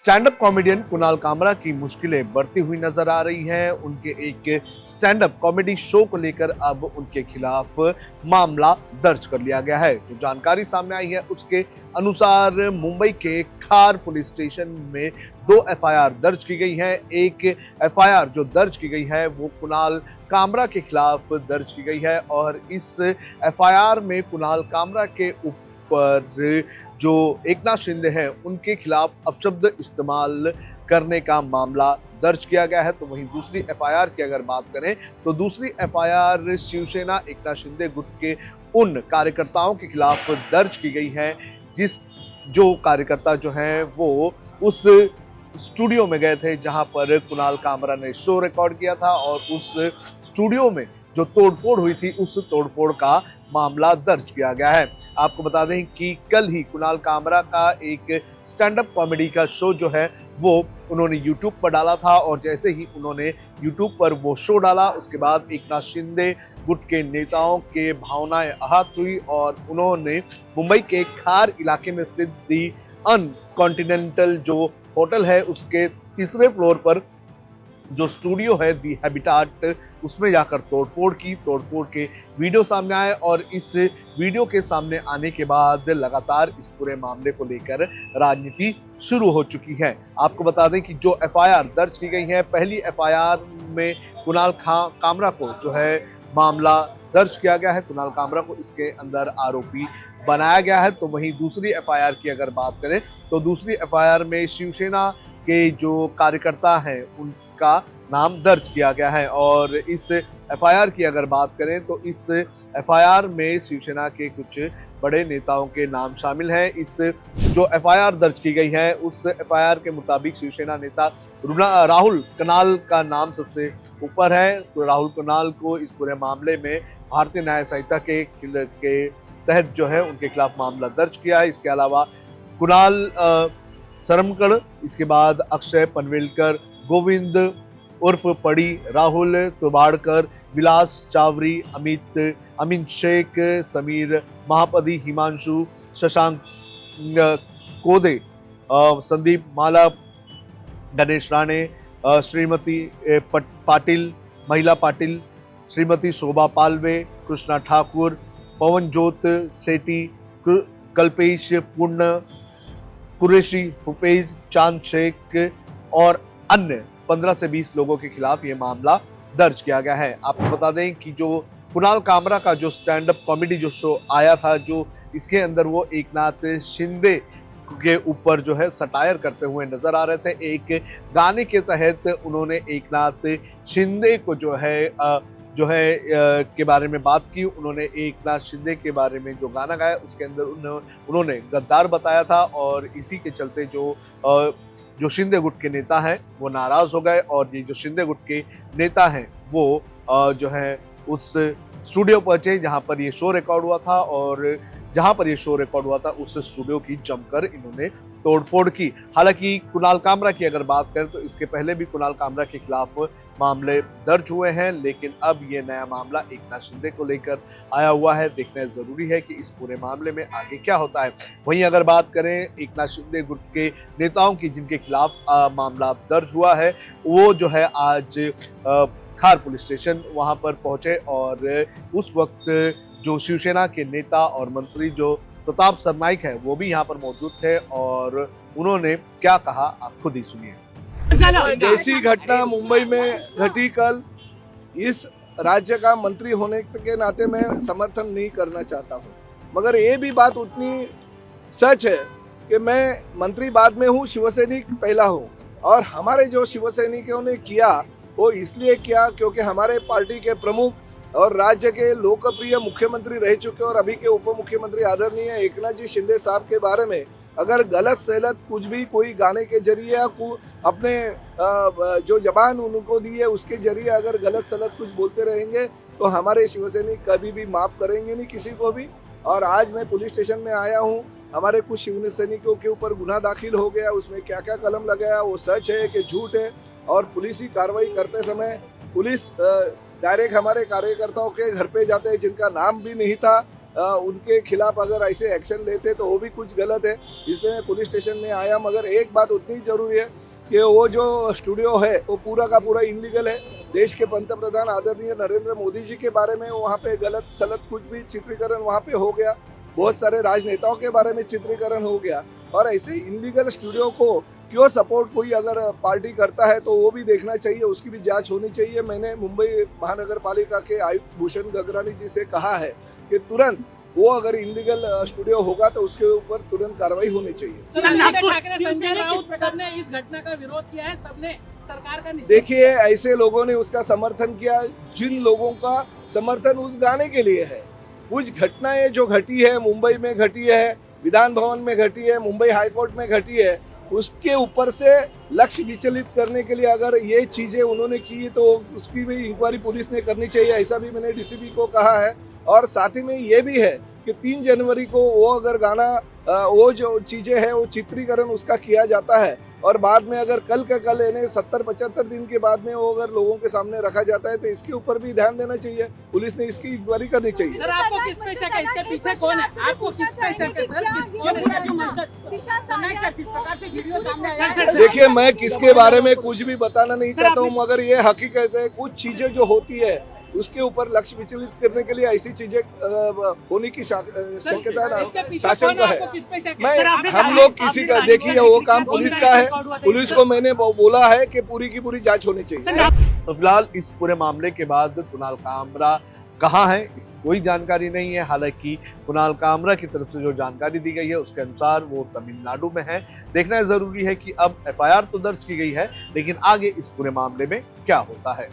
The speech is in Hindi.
Stand up comedian Kunal Kamra की मुश्किलें बढ़ती हुई नजर आ रही हैं। उनके एक स्टैंड अप कॉमेडी शो को लेकर अब उनके खिलाफ मामला दर्ज कर लिया गया है। जो जानकारी सामने आई है उसके अनुसार मुंबई के खार पुलिस स्टेशन में 2 एफआईआर दर्ज की गई है। एक एफआईआर जो दर्ज की गई है वो कुणाल कामरा के खिलाफ दर्ज की गई है और इस एफआईआर में कुणाल कामरा के ऊपर जो एकनाथ शिंदे हैं उनके खिलाफ अपशब्द इस्तेमाल करने का मामला दर्ज किया गया है। तो वहीं दूसरी एफआईआर की अगर बात करें तो दूसरी एफआईआर शिवसेना एकनाथ शिंदे गुट के उन कार्यकर्ताओं के खिलाफ दर्ज की गई है जिस जो कार्यकर्ता जो हैं वो उस स्टूडियो में गए थे जहां पर कुणाल कामरा ने शो रिकॉर्ड किया था और उस स्टूडियो में जो तोड़फोड़ हुई थी उस तोड़फोड़ का मामला दर्ज किया गया है। आपको बता दें कि कल ही कुणाल कामरा का एक स्टैंड अप कॉमेडी का शो जो है वो उन्होंने यूट्यूब पर डाला था और जैसे ही उन्होंने यूट्यूब पर वो शो डाला उसके बाद एकनाथ शिंदे गुट के नेताओं के भावनाएं आहत हुई और उन्होंने मुंबई के खार इलाके में स्थित दी अन कॉन्टिनेंटल जो होटल है उसके तीसरे फ्लोर पर जो स्टूडियो है दी हैबिटाट उसमें जाकर तोड़फोड़ के वीडियो सामने आए और इस वीडियो के सामने आने के बाद लगातार इस पूरे मामले को लेकर राजनीति शुरू हो चुकी है। आपको बता दें कि जो एफआईआर दर्ज की गई है, पहली एफआईआर में कुणाल कामरा को जो है मामला दर्ज किया गया है, कुणाल कामरा को इसके अंदर आरोपी बनाया गया है। तो वहीं दूसरी एफआईआर की अगर बात करें तो दूसरी एफआईआर में शिवसेना के जो कार्यकर्ता हैं उनका नाम दर्ज किया गया है और इस एफआईआर की अगर बात करें तो इस एफआईआर में शिवसेना के कुछ बड़े नेताओं के नाम शामिल हैं। इस जो एफआईआर दर्ज की गई है उस एफआईआर के मुताबिक शिवसेना नेता राहुल कनाल का नाम सबसे ऊपर है। तो राहुल कनाल को इस पूरे मामले में भारतीय न्याय संहिता के तहत जो है उनके खिलाफ मामला दर्ज किया है। इसके अलावा कुणाल सरमकड़, इसके बाद अक्षय पनवेलकर, गोविंद उर्फ पड़ी, राहुल तुबाड़कर, विलास चावरी, अमित शेख, समीर महापदी, हिमांशु, शशांक कोदे, संदीप माला, गणेश राणे, श्रीमती पाटिल, महिला पाटिल, श्रीमती शोभा पालवे, कृष्णा ठाकुर, पवनजोत सेठी, कल्पेश पूर्ण, कुरैशी, हुफैज, चांद शेख और अन्य 15 से 20 लोगों के खिलाफ ये मामला दर्ज किया गया है। आपको बता दें कि जो कुणाल कामरा का जो स्टैंड अप कॉमेडी जो शो आया था, जो इसके अंदर वो एकनाथ शिंदे के ऊपर जो है सटायर करते हुए नजर आ रहे थे। एक गाने के तहत उन्होंने एकनाथ शिंदे को जो है के बारे में बात की। उन्होंने एकनाथ शिंदे के बारे में जो गाना गाया उसके अंदर उन्होंने गद्दार बताया था और इसी के चलते जो शिंदे गुट के नेता हैं वो नाराज हो गए और ये जो शिंदे गुट के नेता हैं वो जो है उस स्टूडियो पहुंचे जहां पर ये शो रिकॉर्ड हुआ था और जहां पर ये शो रिकॉर्ड हुआ था उस स्टूडियो की जमकर इन्होंने तोड़फोड़ की। हालांकि कुणाल कामरा की अगर बात करें तो इसके पहले भी कुणाल कामरा के खिलाफ मामले दर्ज हुए हैं, लेकिन अब ये नया मामला एकनाथ शिंदे को लेकर आया हुआ है। देखना जरूरी है कि इस पूरे मामले में आगे क्या होता है। वहीं अगर बात करें एकनाथ शिंदे गुट के नेताओं की जिनके खिलाफ मामला दर्ज हुआ है, वो जो है आज खार पुलिस स्टेशन वहां पर पहुंचे और उस वक्त जो शिवसेना के नेता और मंत्री जो प्रताप सरनाइक है वो भी यहाँ पर मौजूद थे और उन्होंने क्या कहा आप खुद ही सुनिए। जैसी घटना मुंबई में घटी कल, इस राज्य का मंत्री होने के नाते मैं समर्थन नहीं करना चाहता हूँ, मगर ये भी बात उतनी सच है कि मैं मंत्री बाद में हूँ, शिवसैनिक पहला हूँ। और हमारे जो शिवसैनिकों ने किया वो इसलिए किया क्योंकि हमारे पार्टी के प्रमुख और राज्य के लोकप्रिय मुख्यमंत्री रह चुके और अभी के उप मुख्यमंत्री आदरणीय एकनाथ जी शिंदे साहब के बारे में अगर गलत सलत कुछ भी कोई गाने के जरिए या अपने जो जबान उनको दी है उसके जरिए अगर गलत सलत कुछ बोलते रहेंगे तो हमारे शिवसैनिक कभी भी माफ करेंगे नहीं किसी को भी। और आज मैं पुलिस स्टेशन में आया हूँ, हमारे कुछ शिवसैनिकों के ऊपर गुनाह दाखिल हो गया, उसमें क्या क्या कलम लगाया वो सच है कि झूठ है। और पुलिस ही कार्रवाई करते समय पुलिस डायरेक्ट हमारे कार्यकर्ताओं के घर पे जाते हैं जिनका नाम भी नहीं था उनके खिलाफ अगर ऐसे एक्शन लेते तो वो भी कुछ गलत है, इसलिए मैं पुलिस स्टेशन में आया। मगर एक बात उतनी जरूरी है कि वो जो स्टूडियो है वो पूरा का पूरा इलीगल है। देश के पंतप्रधान आदरणीय नरेंद्र मोदी जी के बारे में वहाँ पे गलत सलत कुछ भी चित्रीकरण वहाँ पे हो गया, बहुत सारे राजनेताओं के बारे में चित्रीकरण हो गया, और ऐसे इलीगल स्टूडियो को क्यों सपोर्ट कोई अगर पार्टी करता है तो वो भी देखना चाहिए, उसकी भी जांच होनी चाहिए। मैंने मुंबई महानगर पालिका के आयुक्त भूषण गगरानी जी से कहा है कि तुरंत वो अगर इलीगल स्टूडियो होगा तो उसके ऊपर तुरंत कार्रवाई होनी चाहिए। संजय राउत सबने इस घटना का विरोध किया है, सबने सरकार का निषेध। देखिए, ऐसे लोगों ने उसका समर्थन किया जिन लोगों का समर्थन उस गाने के लिए है। कुछ घटनाएं जो घटी है, मुंबई में घटी है, विधान भवन में घटी है, मुंबई हाईकोर्ट में घटी है, उसके ऊपर से लक्ष्य विचलित करने के लिए अगर ये चीजें उन्होंने की तो उसकी भी इंक्वायरी पुलिस ने करनी चाहिए, ऐसा भी मैंने डीसीपी को कहा है। और साथ ही में ये भी है कि 3 जनवरी को वो अगर गाना वो जो चीजें है वो चित्रीकरण उसका किया जाता है और बाद में अगर कल का कल यानी 70-75 दिन के बाद में वो अगर लोगों के सामने रखा जाता है तो इसके ऊपर भी ध्यान देना चाहिए, पुलिस ने इसकी इंक्वायरी करनी चाहिए। सर, आपको किस पे शक है? इसके पीछे कौन है? आपको किस पे शक है सर? देखिए, मैं किसके बारे में कुछ भी बताना नहीं चाहता हूँ, मगर ये हकीकत है कुछ चीजें जो होती है उसके ऊपर लक्ष्य विचलित करने के लिए ऐसी चीजें होने की शक्यता शासन का है। मैं हम लोग किसी का, देखिए वो काम पुलिस का है, पुलिस को मैंने बोला है कि पूरी की पूरी जांच होनी चाहिए। तो फिलहाल इस पूरे मामले के बाद कुणाल कामरा कहाँ है इसकी कोई जानकारी नहीं है। हालांकि कुणाल कामरा की तरफ से जो जानकारी दी गई है उसके अनुसार वो तमिलनाडु में है। देखना जरूरी है कि अब एफआईआर तो दर्ज की गई है, लेकिन आगे इस पूरे मामले में क्या होता है।